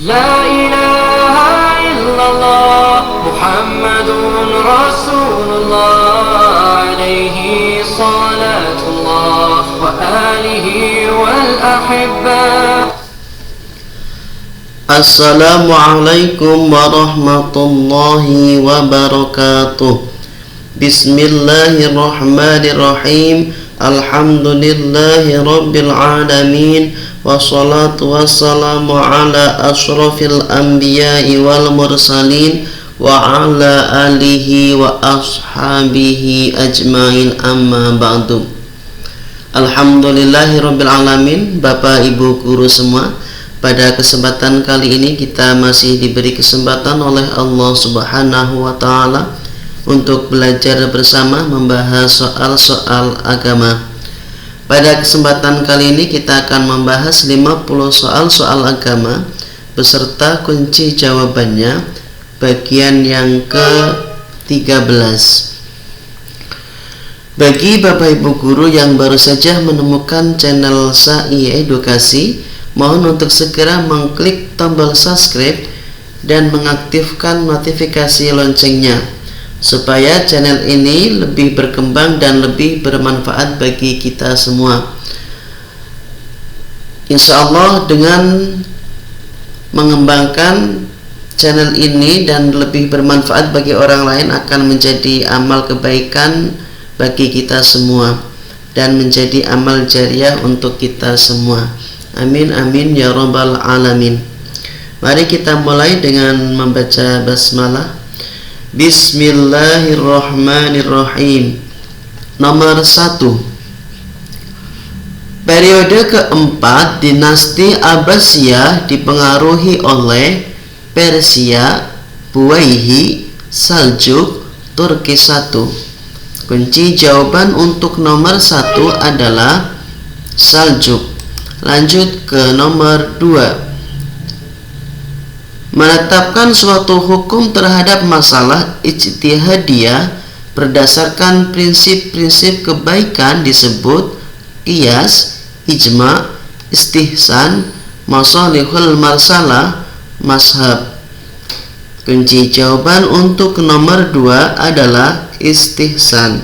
لا إله إلا الله محمد رسول الله عليه صلاة الله وآله والأحبة. Assalamualaikum warahmatullahi wabarakatuh. Bismillahirrahmanirrahim. Alhamdulillahi rabbil alamin. Wassalatu wassalamu ala ashrafil anbiya'i wal mursalin wa ala alihi wa ashabihi ajmain, amma ba'du. Alhamdulillahi rabbil alamin. Bapak ibu guru semua, pada kesempatan kali ini kita masih diberi kesempatan oleh Allah Subhanahu wa taala untuk belajar bersama membahas soal-soal agama. Pada kesempatan kali ini kita akan membahas 50 soal agama beserta kunci jawabannya, bagian yang ke-13. Bagi Bapak Ibu guru yang baru saja menemukan channel SAI Edukasi, mohon untuk segera mengklik tombol subscribe dan mengaktifkan notifikasi loncengnya supaya channel ini lebih berkembang dan lebih bermanfaat bagi kita semua. Insya Allah dengan mengembangkan channel ini dan lebih bermanfaat bagi orang lain akan menjadi amal kebaikan bagi kita semua dan menjadi amal jariah untuk kita semua. Amin amin ya rabbal alamin. Mari kita mulai dengan membaca basmalah. Bismillahirrahmanirrahim. Nomor 1. Periode keempat dinasti Abbasiyah dipengaruhi oleh Persia, Buwayhi, Saljuk, Turki 1. Kunci jawaban untuk nomor 1 adalah Saljuk. Lanjut ke nomor 2. Menetapkan suatu hukum terhadap masalah ijtihadiyah berdasarkan prinsip-prinsip kebaikan disebut qiyas, ijma, istihsan, masalihul marsalah, mazhab. Kunci jawaban untuk nomor 2 adalah istihsan.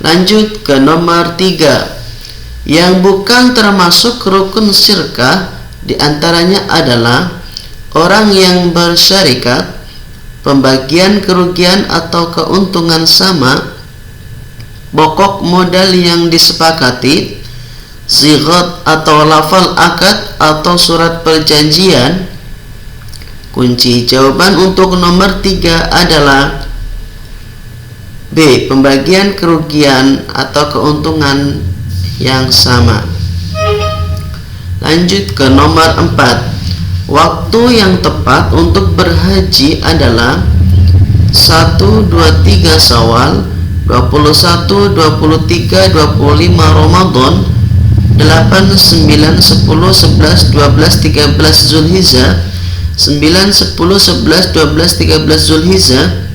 Lanjut ke nomor 3. Yang bukan termasuk rukun syirkah di antaranya adalah orang yang bersyarikat, pembagian kerugian atau keuntungan sama, pokok modal yang disepakati, sighat atau lafal akad atau surat perjanjian. Kunci jawaban untuk nomor 3 adalah B. Pembagian kerugian atau keuntungan yang sama. Lanjut ke nomor 4. Waktu yang tepat untuk berhaji adalah 1, 2, 3 Syawal, 21, 23, 25 Ramadan, 8, 9, 10, 11, 12, 13 Zulhijjah, 9, 10, 11, 12, 13 Zulhijjah,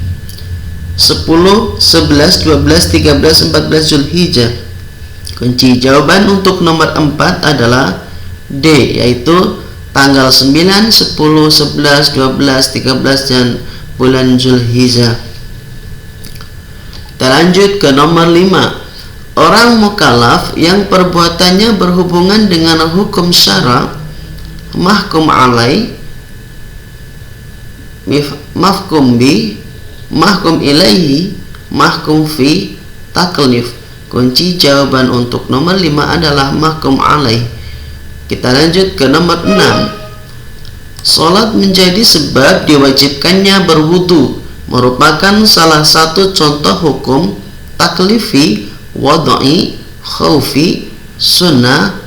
10, 11, 12, 13, 14 Zulhijjah. Kunci jawaban untuk nomor 4 adalah D, yaitu tanggal 9, 10, 11, 12, 13 dan bulan Zulhijjah. Kita lanjut ke nomor 5. Orang mukallaf yang perbuatannya berhubungan dengan hukum syara, mahkum alai, mahkum bi, mahkum ilaihi, mahkum fi, taklif. Kunci jawaban untuk nomor 5 adalah mahkum alai. Kita lanjut ke nomor 6. Salat menjadi sebab diwajibkannya berwudu merupakan salah satu contoh hukum taklifi, wad'i, khaufi, sunnah,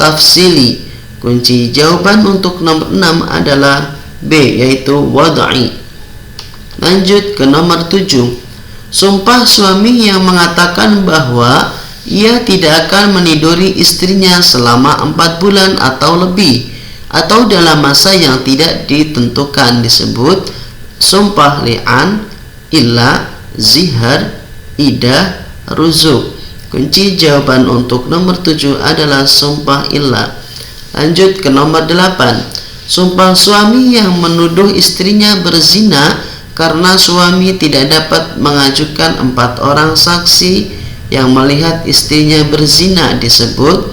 tafsili. Kunci jawaban untuk nomor 6 adalah B, yaitu wad'i. Lanjut ke nomor 7. Sumpah suami yang mengatakan bahwa ia tidak akan meniduri istrinya selama 4 bulan atau lebih atau dalam masa yang tidak ditentukan disebut sumpah li'an, illa, zihar, idah, ruzuk. Kunci jawaban untuk nomor 7 adalah sumpah illa. Lanjut ke nomor 8. Sumpah suami yang menuduh istrinya berzina karena suami tidak dapat mengajukan 4 orang saksi yang melihat istrinya berzina disebut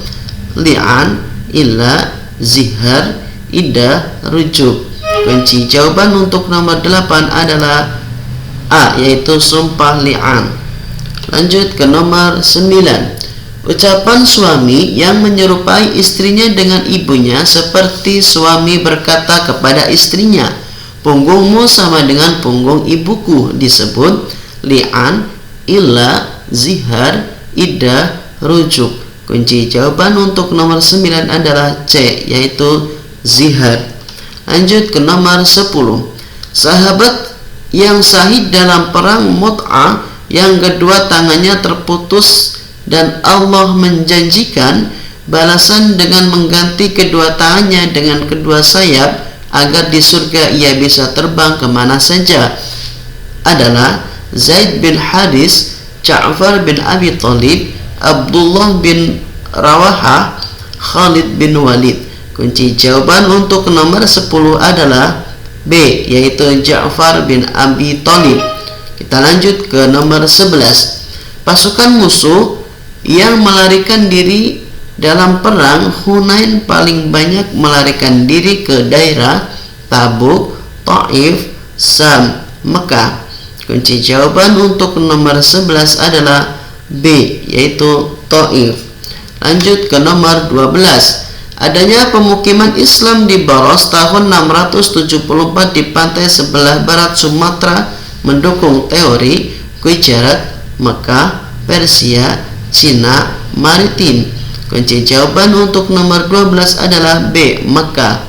li'an, illa, zihar, iddah, rujuk. Kunci jawaban untuk nomor 8 adalah A, yaitu sumpah li'an. Lanjut ke nomor 9. Ucapan suami yang menyerupai istrinya dengan ibunya, seperti suami berkata kepada istrinya, punggungmu sama dengan punggung ibuku, disebut li'an, illa, zihar, iddah, rujuk. Kunci jawaban untuk nomor 9 adalah C, yaitu zihar. Lanjut ke nomor 10. Sahabat yang syahid dalam perang Mut'ah yang kedua tangannya terputus dan Allah menjanjikan balasan dengan mengganti kedua tangannya dengan kedua sayap agar di surga ia bisa terbang kemana saja adalah Zaid bin Haris, Ja'far bin Abi Thalib, Abdullah bin Rawahah, Khalid bin Walid. Kunci jawaban untuk nomor 10 adalah B, yaitu Ja'far bin Abi Thalib. Kita lanjut ke nomor 11. Pasukan musuh yang melarikan diri dalam perang Hunain paling banyak melarikan diri ke daerah Tabuk, Taif, Sam, Mekah. Kunci jawaban untuk nomor 11 adalah B, yaitu Taif. Lanjut ke nomor 12. Adanya pemukiman Islam di Baros tahun 674 di pantai sebelah barat Sumatera mendukung teori Gujarat, Mekah, Persia, Cina, maritim. Kunci jawaban untuk nomor 12 adalah B, Mekah.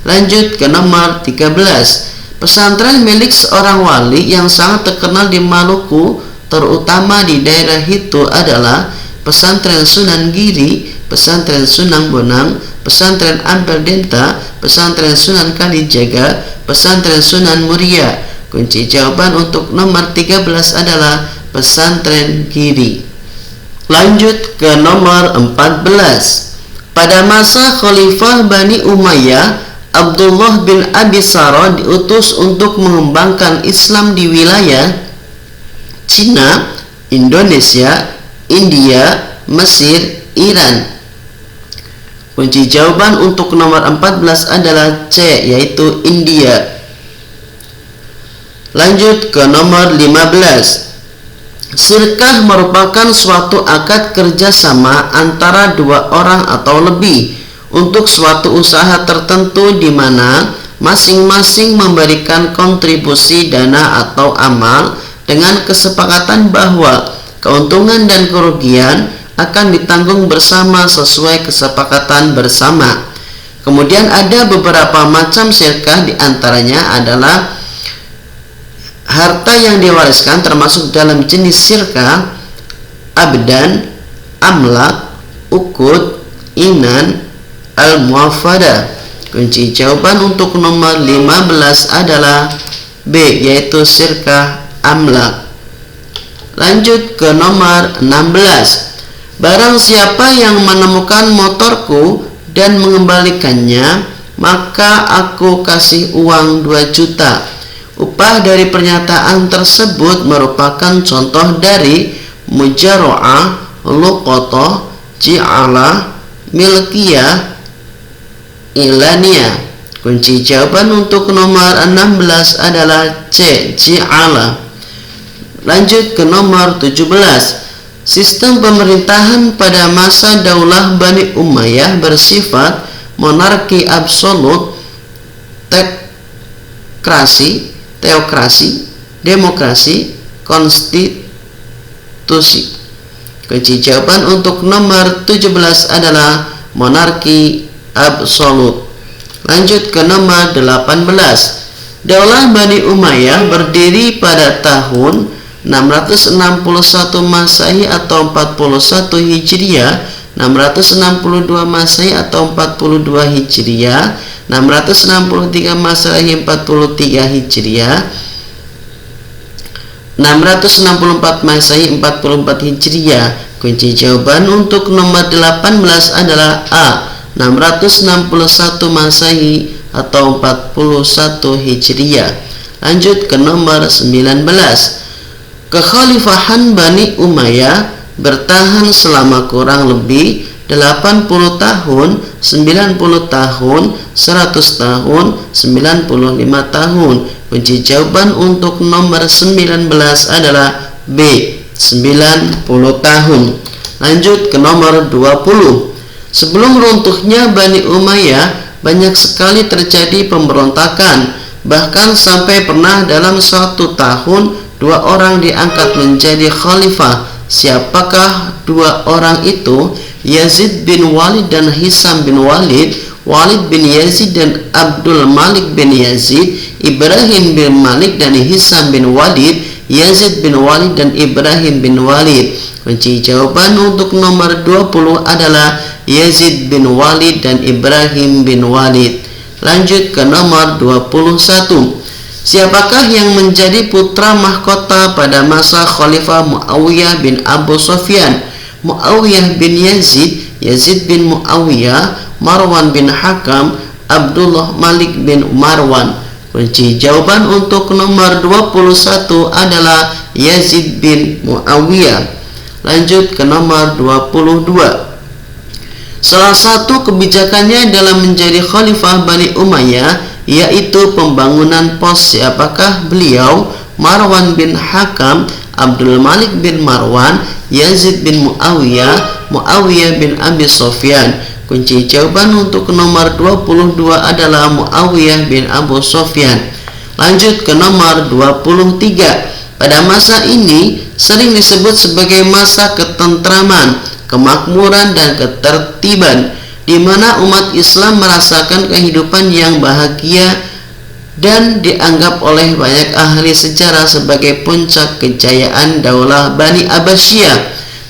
Lanjut ke nomor 13. Pesantren milik seorang wali yang sangat terkenal di Maluku, terutama di daerah itu adalah Pesantren Sunan Giri, Pesantren Sunan Bonang, Pesantren Ampel Denta, Pesantren Sunan Kalijaga, Pesantren Sunan Muria. Kunci jawaban untuk nomor 13 adalah Pesantren Giri. Lanjut ke nomor 14. Pada masa Khalifah Bani Umayyah, Abdullah bin Abi Sarah diutus untuk mengembangkan Islam di wilayah Cina, Indonesia, India, Mesir, Iran. Kunci jawaban untuk nomor 14 adalah C, yaitu India. Lanjut ke nomor 15. Sirkah merupakan suatu akad kerjasama antara 2 orang atau lebih untuk suatu usaha tertentu di mana masing-masing memberikan kontribusi dana atau amal dengan kesepakatan bahwa keuntungan dan kerugian akan ditanggung bersama sesuai kesepakatan bersama. Kemudian ada beberapa macam sirkah, di antaranya adalah harta yang diwariskan, termasuk dalam jenis sirkah abdan, amlak, ukud, inan, al-muafadah. Kunci jawaban untuk nomor 15 adalah B, yaitu sirkah amlak. Lanjut ke nomor 16. Barang siapa yang menemukan motorku dan mengembalikannya, maka aku kasih uang 2 juta. Upah dari pernyataan tersebut merupakan contoh dari mujaro'ah, luqotoh, ji'alah, milkiyah, ilaniyah. Kunci jawaban untuk nomor 16 adalah C, ji'alah. Lanjut ke nomor 17. Sistem pemerintahan pada masa Daulah Bani Umayyah bersifat monarki absolut, teokrasi, demokrasi, konstitusi. Kunci jawaban untuk nomor 17 adalah monarki absolut. Lanjut ke nomor 18. Daulah Bani Umayyah berdiri pada tahun 661 Masehi atau 41 Hijriah, 662 Masehi atau 42 Hijriah, 663 Masehi 43 Hijriah, 664 Masehi 44 Hijriah. Kunci jawaban untuk nomor 18 adalah A, 661 Masehi atau 41 Hijriah. Lanjut ke nomor 19. Kekhalifahan Bani Umayyah bertahan selama kurang lebih 80 tahun, 90 tahun, 100 tahun, 95 tahun. Kunci jawaban untuk nomor 19 adalah B, 90 tahun. Lanjut ke nomor 20. Sebelum runtuhnya Bani Umayyah, banyak sekali terjadi pemberontakan. Bahkan sampai pernah dalam suatu tahun 2 orang diangkat menjadi khalifah. Siapakah 2 orang itu? Yazid bin Walid dan Hisam bin Walid, Walid bin Yazid dan Abdul Malik bin Yazid, Ibrahim bin Malik dan Hisam bin Walid, Yazid bin Walid dan Ibrahim bin Walid. Kunci jawaban untuk nomor 20 adalah Yazid bin Walid dan Ibrahim bin Walid. Lanjut ke nomor 21. Siapakah yang menjadi putra mahkota pada masa Khalifah Muawiyah bin Abu Sufyan? Muawiyah bin Yazid, Yazid bin Muawiyah, Marwan bin Hakam, Abdullah Malik bin Marwan. Kunci jawaban untuk nomor 21 adalah Yazid bin Muawiyah. Lanjut ke nomor 22. Salah satu kebijakannya dalam menjadi khalifah Bani Umayyah yaitu pembangunan pos. Siapakah beliau? Marwan bin Hakam, Abdul Malik bin Marwan, Yazid bin Muawiyah, Muawiyah bin Abi Sufyan. Kunci jawaban untuk nomor 22 adalah Muawiyah bin Abu Sufyan. Lanjut ke nomor 23. Pada masa ini sering disebut sebagai masa ketentraman, kemakmuran dan ketertiban, di mana umat Islam merasakan kehidupan yang bahagia dan dianggap oleh banyak ahli sejarah sebagai puncak kejayaan Daulah Bani Abbasiyah.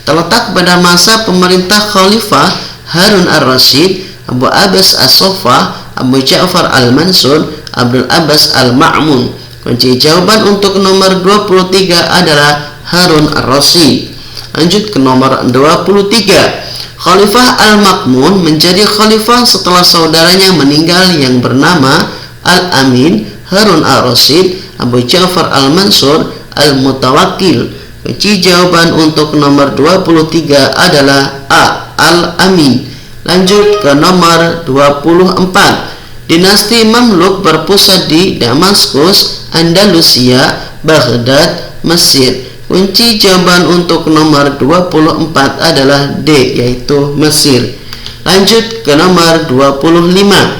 Terletak pada masa pemerintah Khalifah Harun ar-Rasyid, Abu Abbas as-Soffah, Abu Ja'far al-Mansur, Abdul Abbas al-Ma'mun. Kunci jawaban untuk nomor 23 adalah Harun ar-Rasyid. Lanjut ke nomor 23. Khalifah al-Ma'mun menjadi khalifah setelah saudaranya meninggal yang bernama Al-Amin, Harun ar-Rasyid, Abu Ja'far al-Mansur, Al-Mutawakkil. Kunci jawaban untuk nomor 23 adalah A, Al-Amin. Lanjut ke nomor 24. Dinasti Mamluk berpusat di Damaskus, Andalusia, Baghdad, Mesir. Kunci jawaban untuk nomor 24 adalah D, yaitu Mesir. Lanjut ke nomor 25.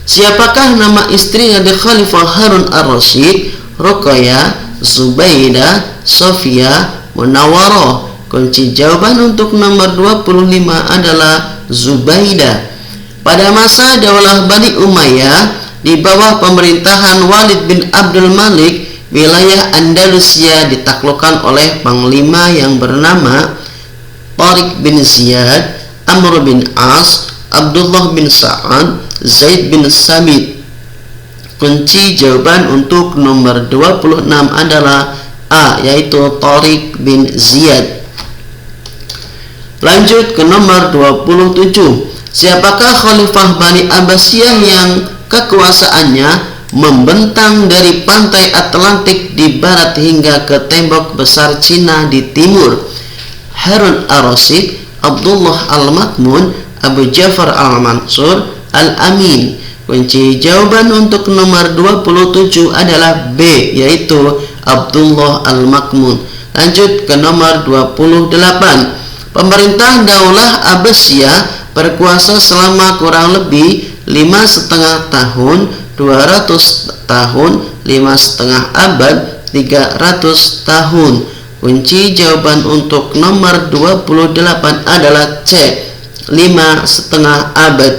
Siapakah nama istri dari Khalifah Harun ar-Rasyid? Ruqayyah, Zubaidah, Sofia, Munawwarah. Kunci jawaban untuk nomor 25 adalah Zubaidah. Pada masa Daulah Bani Umayyah di bawah pemerintahan Walid bin Abdul Malik, wilayah Andalusia ditaklukkan oleh panglima yang bernama Tariq bin Ziyad, Amr bin As, Abdullah bin Sa'ad, Zaid bin Sabit. Kunci jawaban untuk nomor 26 adalah A, yaitu Tariq bin Ziyad. Lanjut ke nomor 27. Siapakah Khalifah Bani Abbasiyah yang kekuasaannya membentang dari pantai Atlantik di barat hingga ke tembok besar Cina di timur? Harun ar-Rasyid, Abdullah al-Ma'mun, Abu Ja'far al-Mansur, Al-Amin. Kunci jawaban untuk nomor 27 adalah B, yaitu Abdullah al-Ma'mun. Lanjut ke nomor 28. Pemerintah Daulah Abbasiyah berkuasa selama kurang lebih 5,5 tahun, 200 tahun, 5,5 abad, 300 tahun. Kunci jawaban untuk nomor 28 adalah C, 5,5 abad.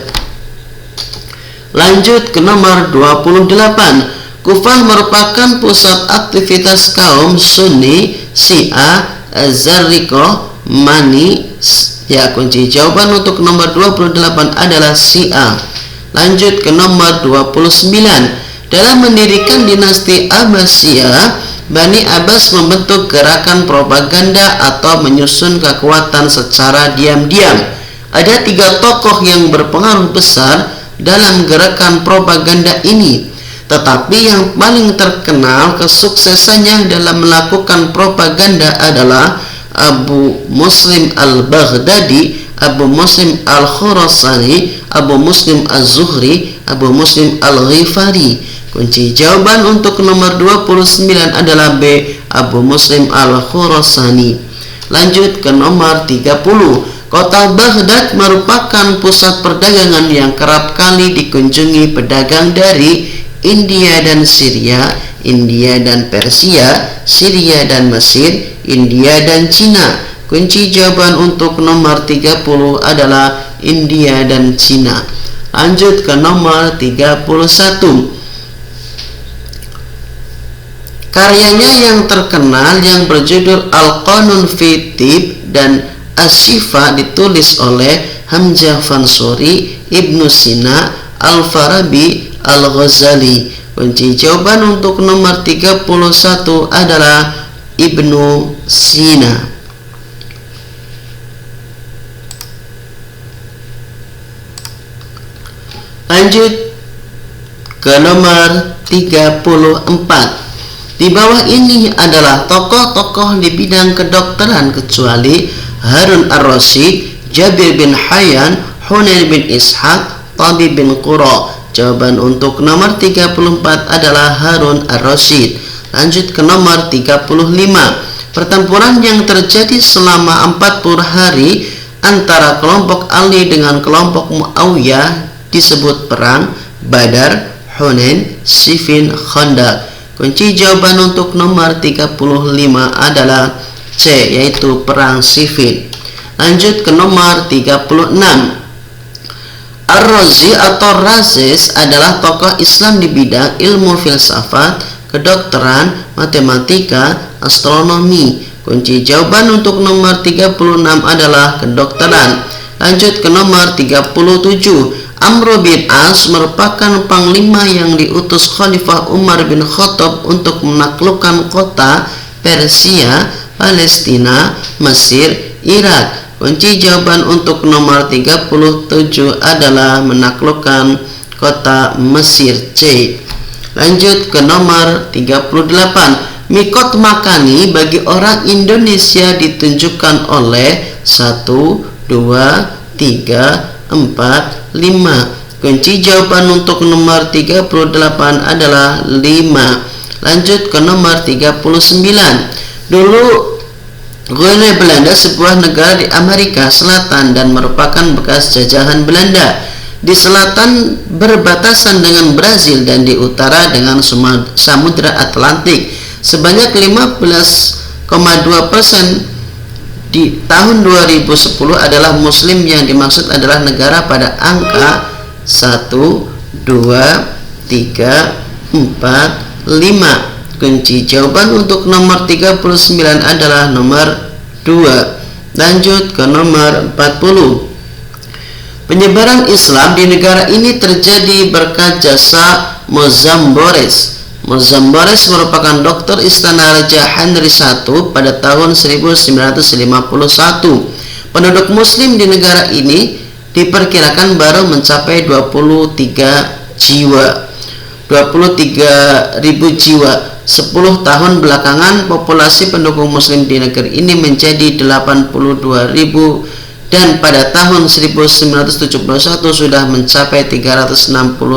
Lanjut ke nomor 28. Kufah merupakan pusat aktivitas kaum Sunni, Syiah, Zarriqah, Mani. Ya, kunci jawaban untuk nomor 28 adalah Syiah. Lanjut ke nomor 29. Dalam mendirikan dinasti Abbasiyah, Bani Abbas membentuk gerakan propaganda atau menyusun kekuatan secara diam-diam. Ada 3 tokoh yang berpengaruh besar dalam gerakan propaganda ini, tetapi yang paling terkenal kesuksesannya dalam melakukan propaganda adalah Abu Muslim al-Baghdadi, Abu Muslim al-Khurasani, Abu Muslim az-Zuhri, Abu Muslim al-Ghifari. Kunci jawaban untuk nomor 29 adalah B, Abu Muslim al-Khurasani. Lanjut ke nomor 30. Kota Baghdad merupakan pusat perdagangan yang kerap kali dikunjungi pedagang dari India dan Syria, India dan Persia, Syria dan Mesir, India dan Cina. Kunci jawaban untuk nomor 30 adalah India dan Cina. Lanjut ke nomor 31. Karyanya yang terkenal yang berjudul Al-Qanun fi Tib dan Asy-Syifa ditulis oleh Hamzah Fansuri, Ibnu Sina, Al-Farabi, Al-Ghazali. Kunci jawaban untuk nomor 31 adalah Ibnu Sina. Lanjut ke nomor 34. Di bawah ini adalah tokoh-tokoh di bidang kedokteran kecuali Harun ar-Rasyid, Jabir bin Hayyan, Hunain bin Ishaq, Tabi bin Qura. Jawaban untuk nomor 34 adalah Harun ar-Rasyid. Lanjut ke nomor 35. Pertempuran yang terjadi selama 40 hari antara kelompok Ali dengan kelompok Muawiyah disebut perang Badar, Hunain, Siffin, Khandaq. Kunci jawaban untuk nomor 35 adalah C, yaitu perang Siffin. Lanjut ke nomor 36. Ar-Razi atau Razis adalah tokoh Islam di bidang ilmu filsafat, kedokteran, matematika, astronomi. Kunci jawaban untuk nomor 36 adalah kedokteran. Lanjut ke nomor 37. Amr bin As merupakan panglima yang diutus Khalifah Umar bin Khattab untuk menaklukkan kota Persia, Palestina, Mesir, Irak. Kunci jawaban untuk nomor 37 adalah menaklukkan kota Mesir, C. Lanjut ke nomor 38. Mikot makani bagi orang Indonesia ditunjukkan oleh 1, 2, 3, 4, 5. Kunci jawaban untuk nomor 38 adalah 5. Lanjut ke nomor 39. Dulu Guyana Belanda sebuah negara di Amerika Selatan dan merupakan bekas jajahan Belanda. Di selatan berbatasan dengan Brazil dan di utara dengan Samudra Atlantik. Sebanyak 15,2% di tahun 2010 adalah Muslim, yang dimaksud adalah negara pada angka 1, 2, 3, 4, 5. Kunci jawaban untuk nomor 39 adalah nomor 2. Lanjut ke nomor 40. Penyebaran Islam di negara ini terjadi berkat jasa Mozambores. Mozambores merupakan dokter istana Raja Henry I pada tahun 1951. Penduduk muslim di negara ini diperkirakan baru mencapai 23.000 jiwa. 10 tahun belakangan populasi pendukung muslim di negeri ini menjadi 82.000 dan pada tahun 1971 sudah mencapai 369.000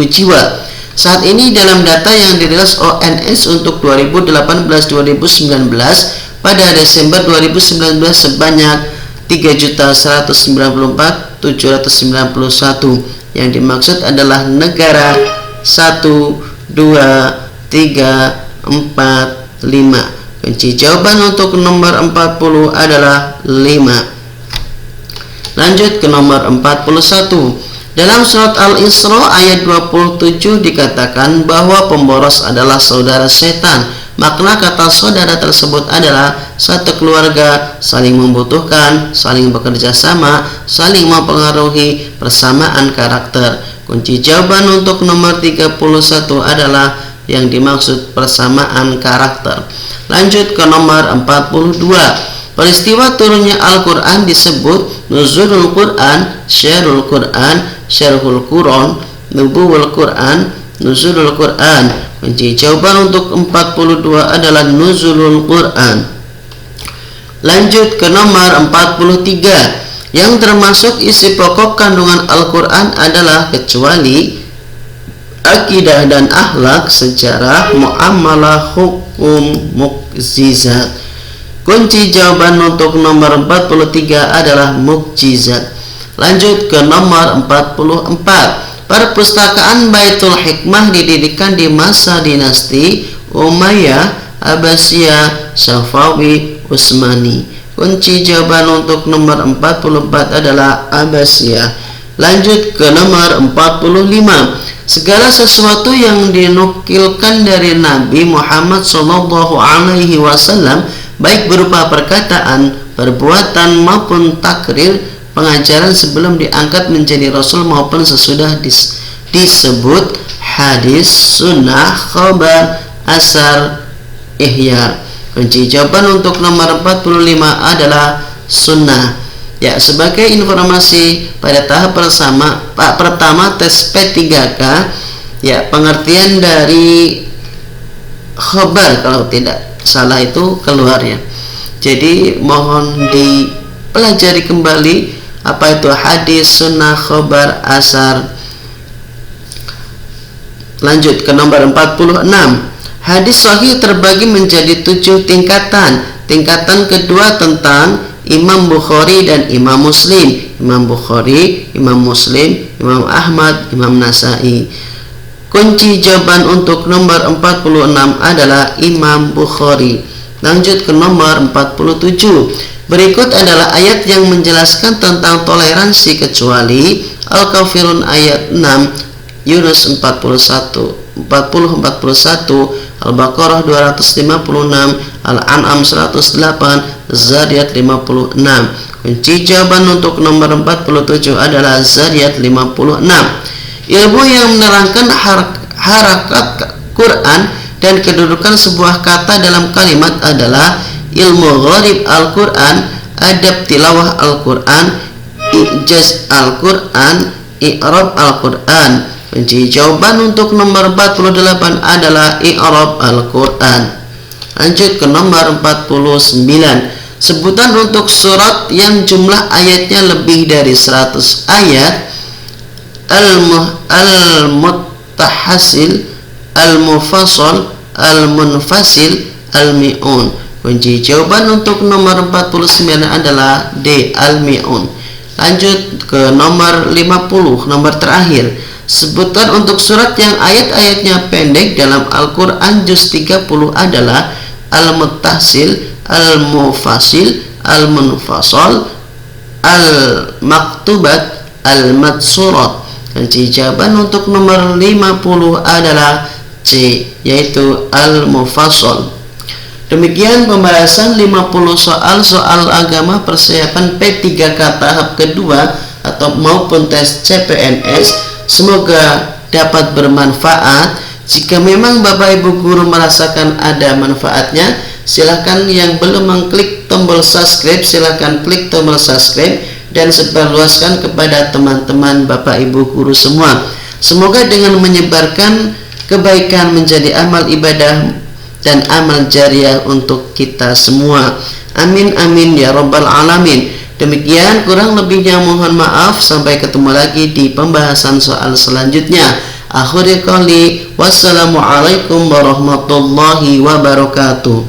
jiwa. Saat ini dalam data yang dirilis ONS untuk 2018-2019 pada Desember 2019 sebanyak 3.194.791. Yang dimaksud adalah negara 1, 2, 3, 4, 5. Kunci jawaban untuk nomor 40 adalah 5. Lanjut ke nomor 41. Dalam surat Al-Isra ayat 27 dikatakan bahwa pemboros adalah saudara setan. Makna kata saudara tersebut adalah satu keluarga, saling membutuhkan, saling bekerja sama, saling mempengaruhi, persamaan karakter. Kunci jawaban untuk nomor 31 adalah yang dimaksud persamaan karakter. Lanjut ke nomor 42. Peristiwa turunnya Al-Quran disebut Nuzulul Quran, Syarul Quran, Syarhul Quran, Nubuwul Quran, Nuzulul Quran. Kunci jawaban untuk 42 adalah Nuzulul Quran. Lanjut ke nomor 43. Yang termasuk isi pokok kandungan Al-Quran adalah kecuali akidah dan akhlak, sejarah, muamalah, hukum, mukjizat. Kunci jawaban untuk nomor 43 adalah mukjizat. Lanjut ke nomor 44. Perpustakaan Baitul Hikmah didirikan di masa dinasti Umayyah, Abbasiyah, Safawi, Utsmani. Kunci jawaban untuk nomor 44 adalah Abbasiyah. Lanjut ke nomor 45. Segala sesuatu yang dinukilkan dari Nabi Muhammad SAW, baik berupa perkataan, perbuatan maupun takrir, pengajaran sebelum diangkat menjadi Rasul maupun sesudah disebut hadis, sunnah, khabar, asar, ihya. Kunci jawaban untuk nomor 45 adalah sunnah. Ya, sebagai informasi pada tahap pertama tes P3K, ya, pengertian dari khabar kalau tidak salah itu keluar ya. Jadi mohon dipelajari kembali apa itu hadis, sunnah, khabar, asar. Lanjut ke nomor 46. Hadis sahih terbagi menjadi 7 tingkatan. Tingkatan kedua tentang Imam Bukhari dan Imam Muslim. Imam Bukhari, Imam Muslim, Imam Ahmad, Imam Nasai. Kunci jawaban untuk nomor 46 adalah Imam Bukhari. Lanjut ke nomor 47. Berikut adalah ayat yang menjelaskan tentang toleransi kecuali Al-Kafirun ayat 6, Yunus 40-41, Al-Baqarah 256, Al-An'am 108, Zariyat 56. Kunci jawaban untuk nomor 47 adalah Zariyat 56. Ilmu yang menerangkan harakat Quran dan kedudukan sebuah kata dalam kalimat adalah ilmu gharib Al-Quran, adab tilawah Al-Quran, ijaz Al-Quran, i'rab Al-Quran. Kunci jawaban untuk nomor 48 adalah i'rab Al-Quran. Lanjut ke nomor 49. Sebutan untuk surat yang jumlah ayatnya lebih dari 100 ayat: Al-Muttahasil, Al-Mufassal, Al-Munfasil, Al-Mi'un. Kunci jawaban untuk nomor 49 adalah D, Al-Mi'un. Lanjut ke nomor 50, nomor terakhir. Sebutan untuk surat yang ayat-ayatnya pendek dalam Al-Quran juz 30 adalah Al-Muttasil, Al-Mufasil, Al-Munfasal, Al-Maktubat, Al-Matsurat. Kunci jawaban untuk nomor 50 adalah C, yaitu Al-Mufassal. Demikian pembahasan 50 soal agama persiapan P3K tahap kedua atau maupun tes CPNS. Semoga dapat bermanfaat. Jika memang Bapak Ibu guru merasakan ada manfaatnya, silahkan yang belum mengklik tombol subscribe, silahkan klik tombol subscribe dan sebarluaskan kepada teman-teman Bapak Ibu guru semua. Semoga dengan menyebarkan kebaikan menjadi amal ibadah dan amal jariah untuk kita semua. Amin amin ya rabbal alamin. Demikian, kurang lebihnya mohon maaf. Sampai ketemu lagi di pembahasan soal selanjutnya. Akhirul qouli, wassalamualaikum warahmatullahi wabarakatuh.